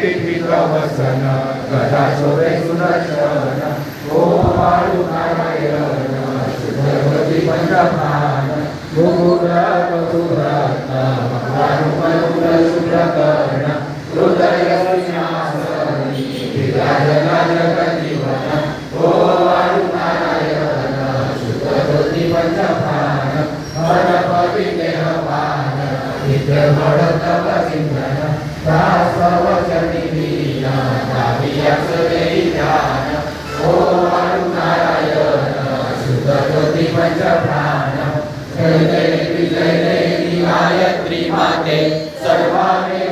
वसन गदा शोभे सुदर्शन ओम वाळू नारायण शुद्धवती पंचप्राण मुकुट सुरत्न मकरानुपलुल शुभ्रकर्ण हृदय सिंहासनी विराजना जगजीवन ओम वाळू नारायण शुद्धवती पंचप्राण हरपति देहपान नित्य भडतव सिंधन दासवचनी वीणा काव्यक्ष देई ध्यान ओम वाळू नारायण शुद्धज्योती पंचप्राण जय जय विजय देवी गायत्री माते सर्वांगे